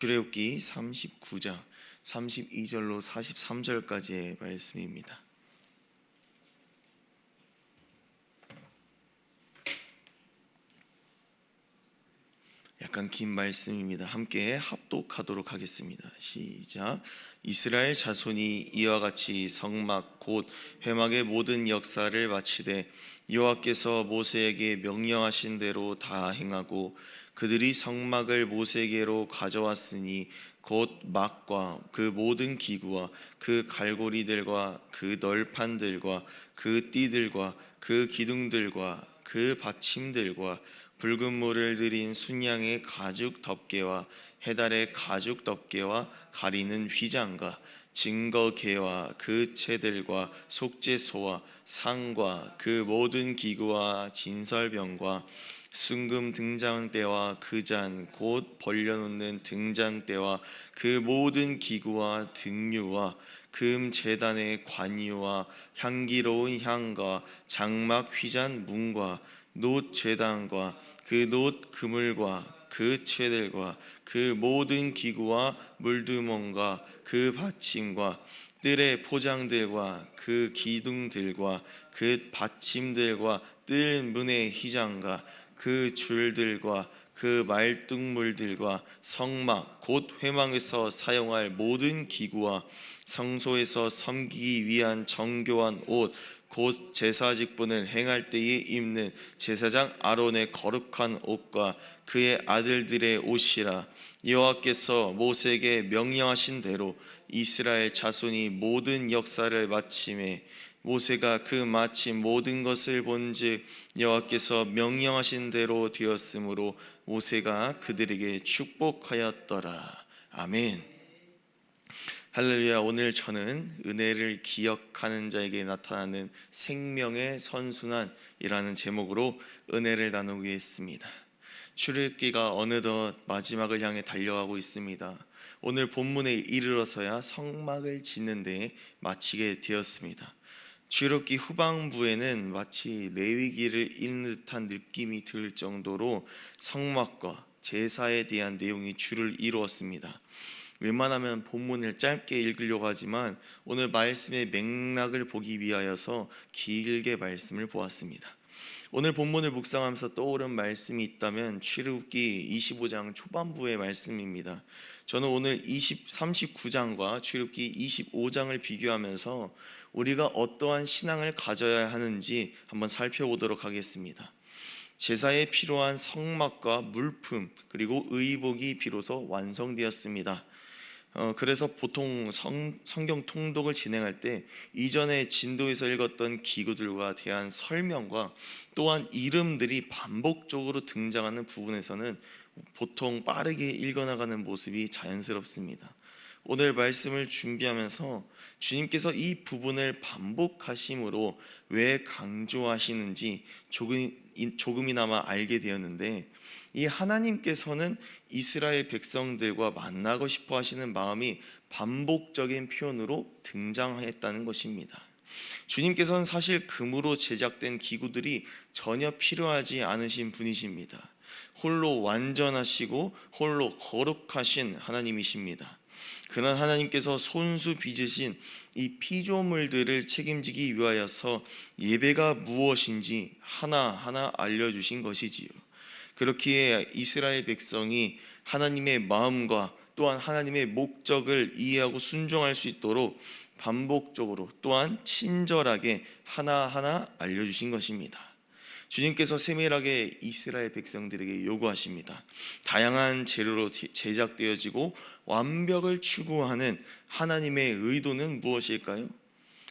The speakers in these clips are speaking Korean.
출애굽기 39장 32절로 43절까지의 말씀입니다. 약간 긴 말씀입니다. 함께 합독하도록 하겠습니다. 시작. 이스라엘 자손이 이와 같이 성막 곧 회막의 모든 역사를 마치되 여호와께서 모세에게 명령하신 대로 다 행하고 그들이 성막을 모세에게로 가져왔으니 곧 막과 그 모든 기구와 그 갈고리들과 그 널판들과 그 띠들과 그 기둥들과 그 받침들과 붉은 물을 들인 순양의 가죽 덮개와 해달의 가죽 덮개와 가리는 휘장과 증거개와 그 채들과 속죄소와 상과 그 모든 기구와 진설병과 순금 등잔대와 그 잔 곧 벌려놓는 등잔대와 그 모든 기구와 등유와 금 제단의 관유와 향기로운 향과 장막 휘잔 문과 놋 제단과 그 놋 그물과 그 채들과 그 모든 기구와 물두멍과 그 받침과 뜰의 포장들과 그 기둥들과 그 받침들과 뜰 문의 휘장과 그 줄들과 그 말뚝물들과 성막 곧 회막에서 사용할 모든 기구와 성소에서 섬기기 위한 정교한 옷 곧 제사 직분을 행할 때에 입는 제사장 아론의 거룩한 옷과 그의 아들들의 옷이라. 여호와께서 모세에게 명령하신 대로 이스라엘 자손이 모든 역사를 마침에 모세가 그 마침 모든 것을 본즉 여호와께서 명령하신 대로 되었으므로 모세가 그들에게 축복하였더라. 아멘. 할렐루야. 오늘 저는 은혜를 기억하는 자에게 나타나는 생명의 선순환이라는 제목으로 은혜를 나누겠습니다. 출애굽기가 어느덧 마지막을 향해 달려가고 있습니다. 오늘 본문에 이르러서야 성막을 짓는 데 마치게 되었습니다. 출애굽기 후반부에는 마치 레위기를 읽는 듯한 느낌이 들 정도로 성막과 제사에 대한 내용이 주를 이루었습니다. 웬만하면 본문을 짧게 읽으려고 하지만 오늘 말씀의 맥락을 보기 위하여서 길게 말씀을 보았습니다. 오늘 본문을 묵상하면서 떠오른 말씀이 있다면 출애굽기 25장 초반부의 말씀입니다. 저는 오늘 39장과 출애굽기 25장을 비교하면서 우리가 어떠한 신앙을 가져야 하는지 한번 살펴보도록 하겠습니다. 제사에 필요한 성막과 물품 그리고 의복이 비로소 완성되었습니다. 그래서 보통 성경 통독을 진행할 때 이전에 진도에서 읽었던 기구들과 대한 설명과 또한 이름들이 반복적으로 등장하는 부분에서는 보통 빠르게 읽어나가는 모습이 자연스럽습니다. 오늘 말씀을 준비하면서 주님께서 이 부분을 반복하심으로 왜 강조하시는지 조금이나마 알게 되었는데, 이 하나님께서는 이스라엘 백성들과 만나고 싶어 하시는 마음이 반복적인 표현으로 등장했다는 것입니다. 주님께서는 사실 금으로 제작된 기구들이 전혀 필요하지 않으신 분이십니다. 홀로 완전하시고 홀로 거룩하신 하나님이십니다. 그런 하나님께서 손수 빚으신 이 피조물들을 책임지기 위하여서 예배가 무엇인지 하나하나 알려주신 것이지요. 그렇기에 이스라엘 백성이 하나님의 마음과 또한 하나님의 목적을 이해하고 순종할 수 있도록 반복적으로 또한 친절하게 하나하나 알려주신 것입니다. 주님께서 세밀하게 이스라엘 백성들에게 요구하십니다. 다양한 재료로 제작되어지고 완벽을 추구하는 하나님의 의도는 무엇일까요?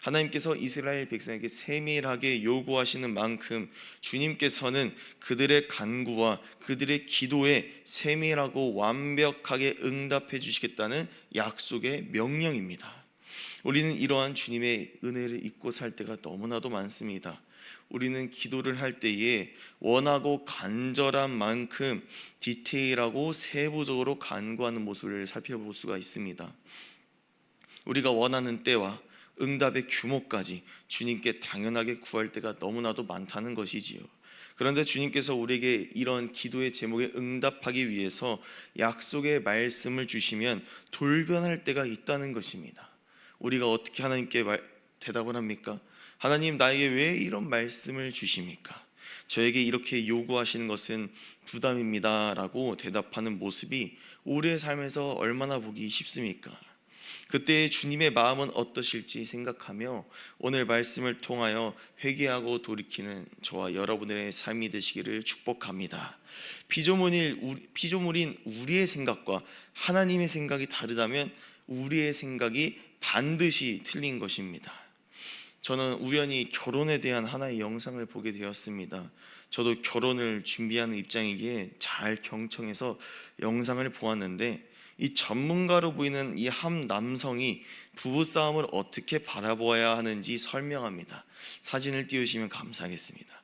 하나님께서 이스라엘 백성에게 세밀하게 요구하시는 만큼 주님께서는 그들의 간구와 그들의 기도에 세밀하고 완벽하게 응답해 주시겠다는 약속의 명령입니다. 우리는 이러한 주님의 은혜를 잊고 살 때가 너무나도 많습니다. 우리는 기도를 할 때에 원하고 간절한 만큼 디테일하고 세부적으로 간구하는 모습을 살펴볼 수가 있습니다. 우리가 원하는 때와 응답의 규모까지 주님께 당연하게 구할 때가 너무나도 많다는 것이지요. 그런데 주님께서 우리에게 이런 기도의 제목에 응답하기 위해서 약속의 말씀을 주시면 돌변할 때가 있다는 것입니다. 우리가 어떻게 하나님께 대답을 합니까? 하나님, 나에게 왜 이런 말씀을 주십니까? 저에게 이렇게 요구하시는 것은 부담입니다 라고 대답하는 모습이 우리의 삶에서 얼마나 보기 쉽습니까? 그때 주님의 마음은 어떠실지 생각하며 오늘 말씀을 통하여 회개하고 돌이키는 저와 여러분의 삶이 되시기를 축복합니다. 피조물인 우리의 생각과 하나님의 생각이 다르다면 우리의 생각이 반드시 틀린 것입니다. 저는 우연히 결혼에 대한 하나의 영상을 보게 되었습니다. 저도 결혼을 준비하는 입장이기에 잘 경청해서 영상을 보았는데, 이 전문가로 보이는 이 한 남성이 부부싸움을 어떻게 바라보아야 하는지 설명합니다. 사진을 띄우시면 감사하겠습니다.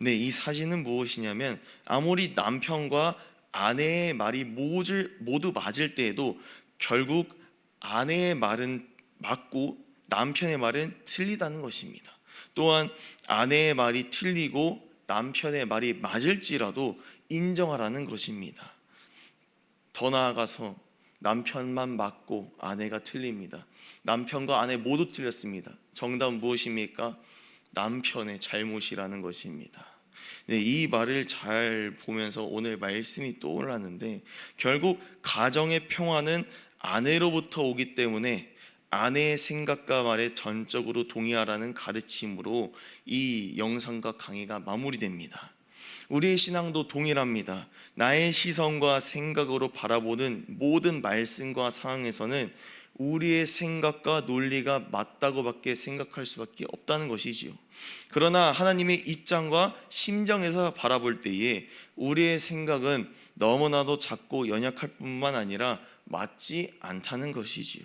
네, 이 사진은 무엇이냐면, 아무리 남편과 아내의 말이 모두 맞을 때에도 결국 아내의 말은 맞고 남편의 말은 틀리다는 것입니다. 또한 아내의 말이 틀리고 남편의 말이 맞을지라도 인정하라는 것입니다. 더 나아가서 남편만 맞고 아내가 틀립니다. 남편과 아내 모두 틀렸습니다. 정답은 무엇입니까? 남편의 잘못이라는 것입니다. 네, 이 말을 잘 보면서 오늘 말씀이 떠올랐는데, 결국 가정의 평화는 아내로부터 오기 때문에 아내의 생각과 말에 전적으로 동의하라는 가르침으로 이 영상과 강의가 마무리됩니다. 우리의 신앙도 동일합니다. 나의 시선과 생각으로 바라보는 모든 말씀과 상황에서는 우리의 생각과 논리가 맞다고밖에 생각할 수밖에 없다는 것이지요. 그러나 하나님의 입장과 심정에서 바라볼 때에 우리의 생각은 너무나도 작고 연약할 뿐만 아니라 맞지 않다는 것이지요.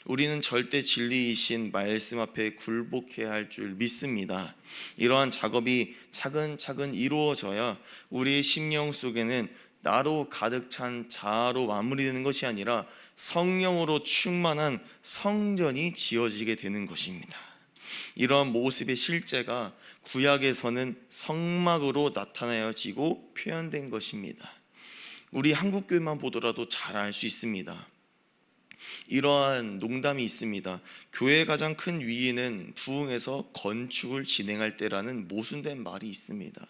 우리는 절대 진리이신 말씀 앞에 굴복해야 할 줄 믿습니다. 이러한 작업이 차근차근 이루어져야 우리의 심령 속에는 나로 가득 찬 자아로 마무리되는 것이 아니라 성령으로 충만한 성전이 지어지게 되는 것입니다. 이러한 모습의 실제가 구약에서는 성막으로 나타내어지고 표현된 것입니다. 우리 한국교회만 보더라도 잘 알 수 있습니다. 이러한 농담이 있습니다. 교회의 가장 큰 위기는 부흥해서 건축을 진행할 때라는 모순된 말이 있습니다.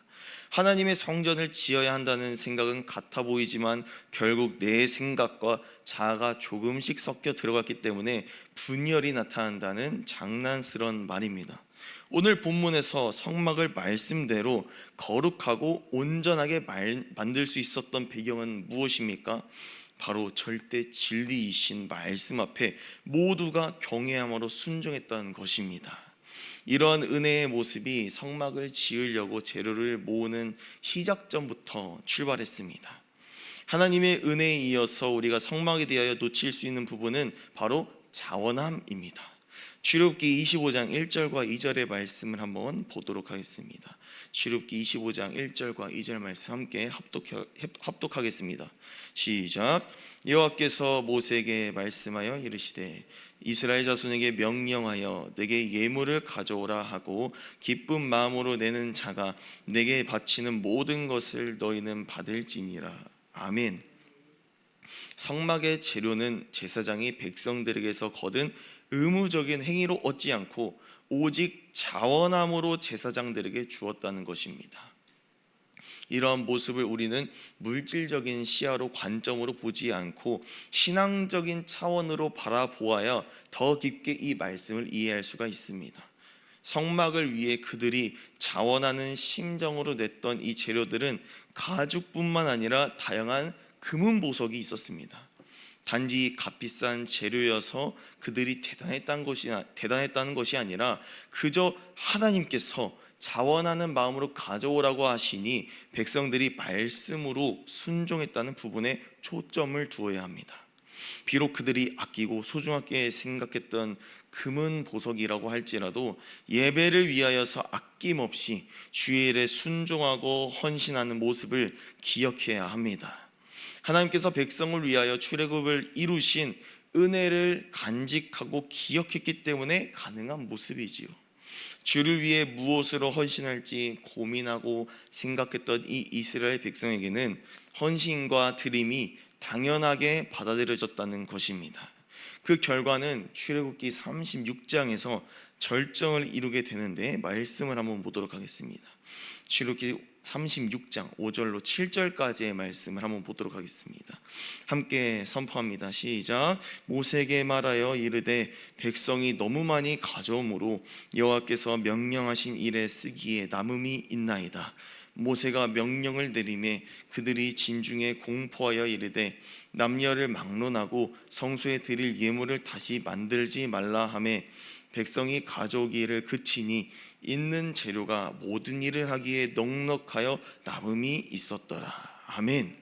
하나님의 성전을 지어야 한다는 생각은 같아 보이지만 결국 내 생각과 자아가 조금씩 섞여 들어갔기 때문에 분열이 나타난다는 장난스러운 말입니다. 오늘 본문에서 성막을 말씀대로 거룩하고 온전하게 만들 수 있었던 배경은 무엇입니까? 바로 절대 진리이신 말씀 앞에 모두가 경외함으로 순종했다는 것입니다. 이러한 은혜의 모습이 성막을 지으려고 재료를 모으는 시작점부터 출발했습니다. 하나님의 은혜에 이어서 우리가 성막에 대하여 놓칠 수 있는 부분은 바로 자원함입니다. 출애굽기 25장 1절과 2절의 말씀을 한번 보도록 하겠습니다. 출애굽기 25장 1절과 2절 말씀 함께 합독하겠습니다. 시작. 여호와께서 모세에게 말씀하여 이르시되 이스라엘 자손에게 명령하여 내게 예물을 가져오라 하고 기쁜 마음으로 내는 자가 내게 바치는 모든 것을 너희는 받을지니라. 아멘. 성막의 재료는 제사장이 백성들에게서 거둔 의무적인 행위로 얻지 않고 오직 자원함으로 제사장들에게 주었다는 것입니다. 이러한 모습을 우리는 물질적인 시야로 관점으로 보지 않고 신앙적인 차원으로 바라보아야 더 깊게 이 말씀을 이해할 수가 있습니다. 성막을 위해 그들이 자원하는 심정으로 냈던 이 재료들은 가죽뿐만 아니라 다양한 금은 보석이 있었습니다. 단지 값비싼 재료여서 그들이 대단했다는 것이 아니라 그저 하나님께서 자원하는 마음으로 가져오라고 하시니 백성들이 말씀으로 순종했다는 부분에 초점을 두어야 합니다. 비록 그들이 아끼고 소중하게 생각했던 금은 보석이라고 할지라도 예배를 위하여서 아낌없이 주의 일에 순종하고 헌신하는 모습을 기억해야 합니다. 하나님께서 백성을 위하여 출애굽을 이루신 은혜를 간직하고 기억했기 때문에 가능한 모습이지요. 주를 위해 무엇으로 헌신할지 고민하고 생각했던 이 이스라엘 백성에게는 헌신과 드림이 당연하게 받아들여졌다는 것입니다. 그 결과는 출애굽기 36장에서 절정을 이루게 되는데, 말씀을 한번 보도록 하겠습니다. 출애굽기 36장 5절로 7절까지의 말씀을 한번 보도록 하겠습니다. 함께 선포합니다. 시작. 모세에게 말하여 이르되 백성이 너무 많이 가져오므로 여호와께서 명령하신 일에 쓰기에 남음이 있나이다. 모세가 명령을 내리매 그들이 진중에 공포하여 이르되 남녀를 막론하고 성소에 드릴 예물을 다시 만들지 말라 하매 백성이 가져오기를 그치니 있는 재료가 모든 일을 하기에 넉넉하여 남음이 있었더라. 아멘.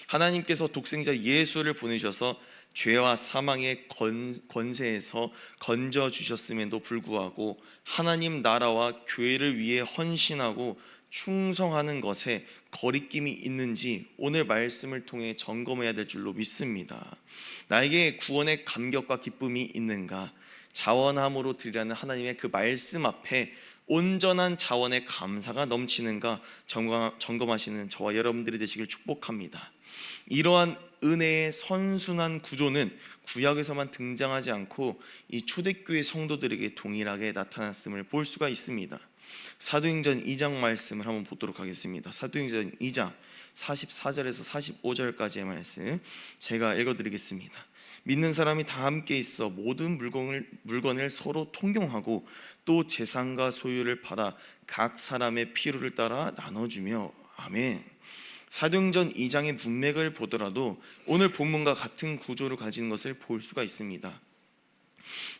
하나님께서 독생자 예수를 보내셔서 죄와 사망의 권세에서 건져 주셨음에도 불구하고 하나님 나라와 교회를 위해 헌신하고 충성하는 것에 거리낌이 있는지 오늘 말씀을 통해 점검해야 될 줄로 믿습니다. 나에게 구원의 감격과 기쁨이 있는가? 자원함으로 드리라는 하나님의 그 말씀 앞에 온전한 자원의 감사가 넘치는가 점검하시는 저와 여러분들이 되시길 축복합니다. 이러한 은혜의 선순환 구조는 구약에서만 등장하지 않고 이 초대교회 성도들에게 동일하게 나타났음을 볼 수가 있습니다. 사도행전 2장 말씀을 한번 보도록 하겠습니다. 사도행전 2장 44절에서 45절까지의 말씀 제가 읽어드리겠습니다. 믿는 사람이 다 함께 있어 모든 물건을 서로 통용하고 또 재산과 소유를 팔아 각 사람의 필요를 따라 나눠주며. 아멘. 사도행전 2장의 문맥을 보더라도 오늘 본문과 같은 구조를 가진 것을 볼 수가 있습니다.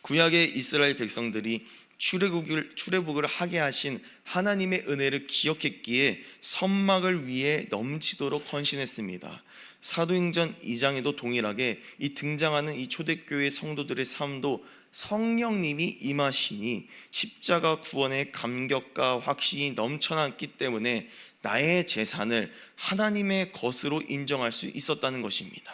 구약의 이스라엘 백성들이 출애굽을 하게 하신 하나님의 은혜를 기억했기에 선막을 위해 넘치도록 헌신했습니다. 사도행전 2장에도 동일하게 이 등장하는 이 초대교회 성도들의 삶도 성령님이 임하시니 십자가 구원의 감격과 확신이 넘쳐났기 때문에 나의 재산을 하나님의 것으로 인정할 수 있었다는 것입니다.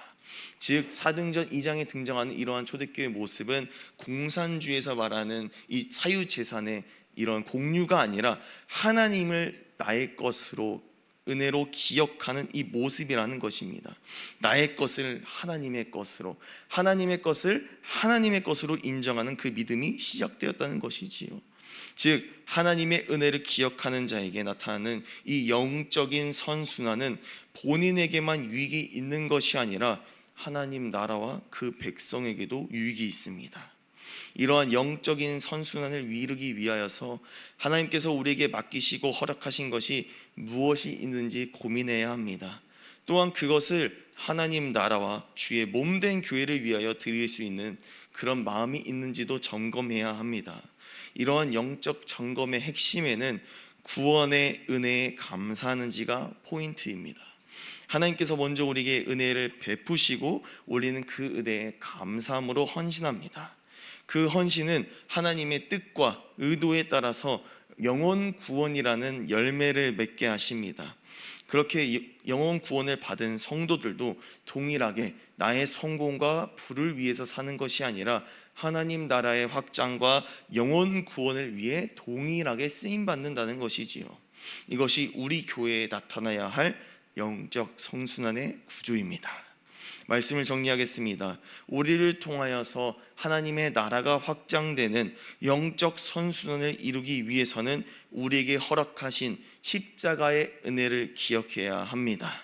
즉 사도행전 2장에 등장하는 이러한 초대교회의 모습은 공산주의에서 말하는 이 사유재산의 이런 공유가 아니라 하나님을 나의 것으로 은혜로 기억하는 이 모습이라는 것입니다. 나의 것을 하나님의 것으로, 하나님의 것을 하나님의 것으로 인정하는 그 믿음이 시작되었다는 것이지요. 즉 하나님의 은혜를 기억하는 자에게 나타나는 이 영적인 선순환은 본인에게만 유익이 있는 것이 아니라 하나님 나라와 그 백성에게도 유익이 있습니다. 이러한 영적인 선순환을 이루기 위하여서 하나님께서 우리에게 맡기시고 허락하신 것이 무엇이 있는지 고민해야 합니다. 또한 그것을 하나님 나라와 주의 몸된 교회를 위하여 드릴 수 있는 그런 마음이 있는지도 점검해야 합니다. 이러한 영적 점검의 핵심에는 구원의 은혜에 감사하는지가 포인트입니다. 하나님께서 먼저 우리에게 은혜를 베푸시고 우리는 그 은혜에 감사함으로 헌신합니다. 그 헌신은 하나님의 뜻과 의도에 따라서 영혼 구원이라는 열매를 맺게 하십니다. 그렇게 영혼 구원을 받은 성도들도 동일하게 나의 성공과 부를 위해서 사는 것이 아니라 하나님 나라의 확장과 영혼 구원을 위해 동일하게 쓰임받는다는 것이지요. 이것이 우리 교회에 나타나야 할 영적 성순환의 구조입니다. 말씀을 정리하겠습니다. 우리를 통하여서 하나님의 나라가 확장되는 영적 선순환을 이루기 위해서는 우리에게 허락하신 십자가의 은혜를 기억해야 합니다.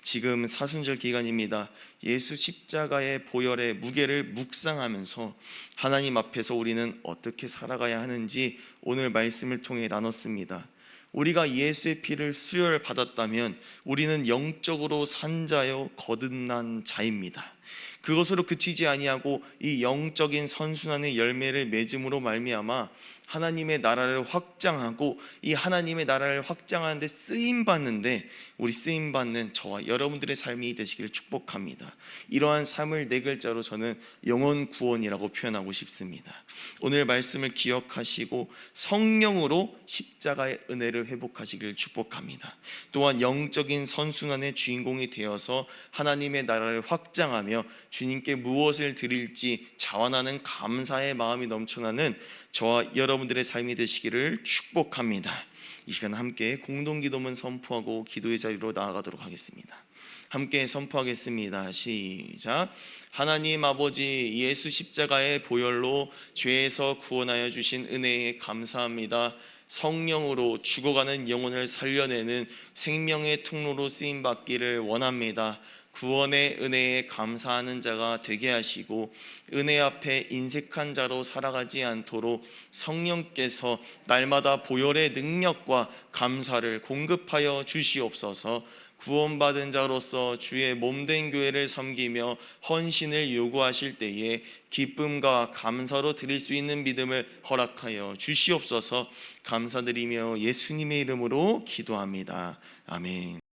지금 사순절 기간입니다. 예수 십자가의 보혈의 무게를 묵상하면서 하나님 앞에서 우리는 어떻게 살아가야 하는지 오늘 말씀을 통해 나눴습니다. 우리가 예수의 피를 수혈받았다면 우리는 영적으로 산 자요 거듭난 자입니다. 그것으로 그치지 아니하고 이 영적인 선순환의 열매를 맺음으로 말미암아 하나님의 나라를 확장하고 이 하나님의 나라를 확장하는 데 쓰임받는데 우리 쓰임받는 저와 여러분들의 삶이 되시기를 축복합니다. 이러한 삶을 네 글자로 저는 영혼 구원이라고 표현하고 싶습니다. 오늘 말씀을 기억하시고 성령으로 십자가의 은혜를 회복하시기를 축복합니다. 또한 영적인 선순환의 주인공이 되어서 하나님의 나라를 확장하며 주님께 무엇을 드릴지 자원하는 감사의 마음이 넘쳐나는 저와 여러분들의 삶이 되시기를 축복합니다. 이 시간 함께 공동기도문 선포하고 기도의 자리로 나아가도록 하겠습니다. 함께 선포하겠습니다. 시작. 하나님 아버지, 예수 십자가의 보혈로 죄에서 구원하여 주신 은혜에 감사합니다. 성령으로 죽어가는 영혼을 살려내는 생명의 통로로 쓰임 받기를 원합니다. 구원의 은혜에 감사하는 자가 되게 하시고 은혜 앞에 인색한 자로 살아가지 않도록 성령께서 날마다 보혈의 능력과 감사를 공급하여 주시옵소서. 구원받은 자로서 주의 몸된 교회를 섬기며 헌신을 요구하실 때에 기쁨과 감사로 드릴 수 있는 믿음을 허락하여 주시옵소서. 감사드리며 예수님의 이름으로 기도합니다. 아멘.